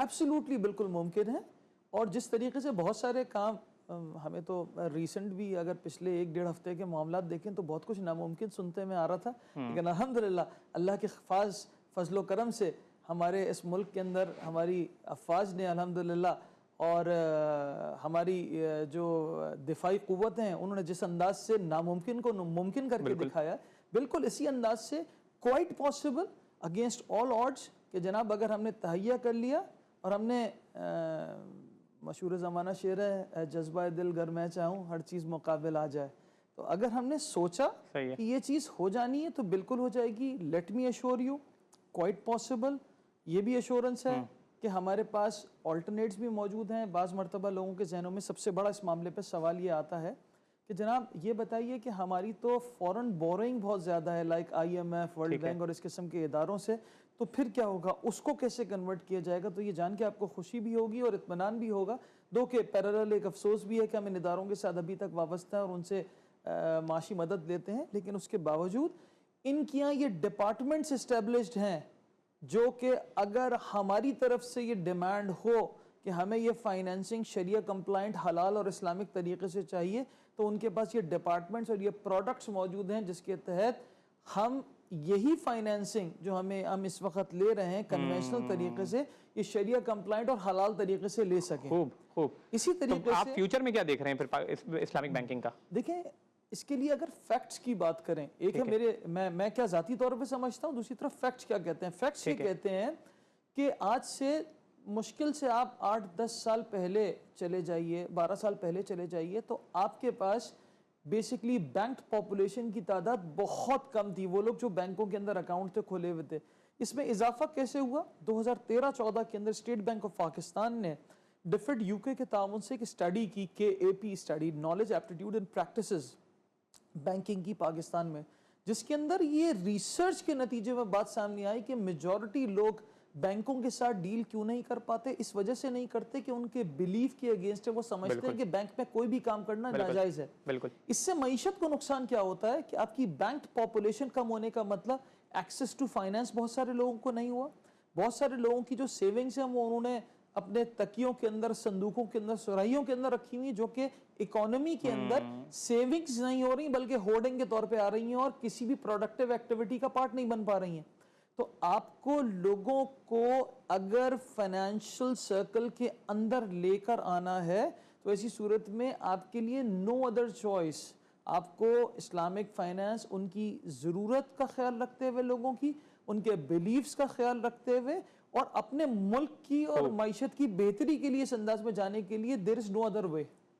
Absolutely بالکل ممکن ہے. اور جس طریقے سے بہت سارے کام ہمیں تو ریسنٹ بھی اگر پچھلے 1-1.5 ہفتے کے معاملات دیکھیں تو بہت کچھ ناممکن سنتے میں آ رہا تھا, لیکن الحمدللہ اللہ کے فضل و کرم سے ہمارے اس ملک کے اندر ہماری افواج نے الحمدللہ اور ہماری جو دفاعی قوتیں ہیں انہوں نے جس انداز سے ناممکن کو ممکن کر کے دکھایا, بالکل اسی انداز سے quite possible against all odds کہ جناب اگر ہم نے تہیہ کر لیا اور ہم نے مشہور زمانہ شعر ہے جذبہ دل گر میں چاہوں ہر چیز مقابل آ جائے, تو اگر ہم نے سوچا کہ یہ چیز ہو جانی ہے تو بالکل ہو جائے گی. Let me assure you quite possible, یہ بھی ایشورنس ہے کہ ہمارے پاس آلٹرنیٹس بھی موجود ہیں. بعض مرتبہ لوگوں کے ذہنوں میں سب سے بڑا اس معاملے پہ سوال یہ آتا ہے کہ جناب یہ بتائیے کہ ہماری تو فورن بورنگ بہت زیادہ ہے لائک IMF, ورلڈ بینک اور اس قسم کے اداروں سے, تو پھر کیا ہوگا, اس کو کیسے کنورٹ کیا جائے گا. تو یہ جان کے آپ کو خوشی بھی ہوگی اور اطمینان بھی ہوگا, دو کہ پیرالل ایک افسوس بھی ہے کہ ہم ان اداروں کے ساتھ ابھی تک وابستہ ہیں اور ان سے معاشی مدد لیتے ہیں, لیکن اس کے باوجود ان کی یہاں یہ ڈپارٹمنٹس اسٹیبلشڈ ہیں جو کہ اگر ہماری طرف سے یہ ڈیمانڈ ہو کہ ہمیں یہ فائنینسنگ شریعہ کمپلائنٹ حلال اور اسلامک طریقے سے چاہیے, تو ان کے پاس یہ ڈپارٹمنٹس اور یہ پروڈکٹس موجود ہیں جس کے تحت ہم یہی فائنینسنگ جو ہم اس وقت لے رہے ہیں کنونشنل طریقے سے یہ شریعہ کمپلائنٹ اور حلال طریقے سے لے سکیں. خوب. اسی طریقے سے آپ فیوچر میں کیا دیکھ رہے ہیں پھر اسلامک بینکنگ کا؟ دیکھیں اس کے لیے اگر فیکٹس کی بات کریں, ایک ہے میں کیا ذاتی طور پہ سمجھتا ہوں, دوسری طرف فیکٹس کیا کہتے ہیں. فیکٹس یہ کہتے ہیں کہ آج سے مشکل سے آپ 8-10 سال پہلے چلے جائیے, 12 سال پہلے چلے جائیے, تو آپ کے پاس بیسکلی بینک پاپولیشن کی تعداد بہت کم تھی. وہ لوگ جو بینکوں کے اندر اکاؤنٹ تھے کھولے ہوئے تھے. اس میں اضافہ کیسے ہوا؟ 2013-14 کے another state bank of Pakistan نے ڈفرڈ UK کے تعاون سے ایک اسٹڈی کی, KAP study, knowledge aptitude and practices banking کی پاکستان میں, جس کے اندر یہ ریسرچ کے نتیجے میں بات سامنے آئی کہ میجورٹی لوگ بینکوں کے ساتھ ڈیل کیوں نہیں کر پاتے. اس وجہ سے نہیں کرتے کہ ان کے بیلیف کے اگینسٹ ہے, وہ سمجھتے ہیں کہ بینک میں کوئی بھی کام کرنا ناجائز ہے. اس سے معیشت کو نقصان کیا ہوتا ہے کہ آپ کی بینک پاپولیشن کم ہونے کا مطلب ایکسس ٹو فائنانس بہت سارے لوگوں کو نہیں ہوا. بہت سارے لوگوں کی جو سیونگز ہیں وہ انہوں نے اپنے تکیوں کے اندر, صندوقوں کے اندر, سرائیوں کے اندر رکھی ہوئی, جو کہ اکانومی کے اندر سیونگز نہیں ہو رہی بلکہ ہولڈنگ کے طور پہ آ رہی ہیں اور کسی بھی پروڈکٹیو ایکٹیویٹی کا پارٹ نہیں بن پا رہی ہیں. تو آپ کو لوگوں کو اگر فائنینشل سرکل کے اندر لے کر آنا ہے تو ایسی صورت میں آپ کے لیے نو ادر چوائس, آپ کو اسلامک فائنانس ان کی ضرورت کا خیال رکھتے ہوئے, لوگوں کی ان کے بیلیفز کا خیال رکھتے ہوئے اور اپنے ملک کی اور معیشت کی بہتری کے لیے اس انداز میں جانے کے لیے there is no other way.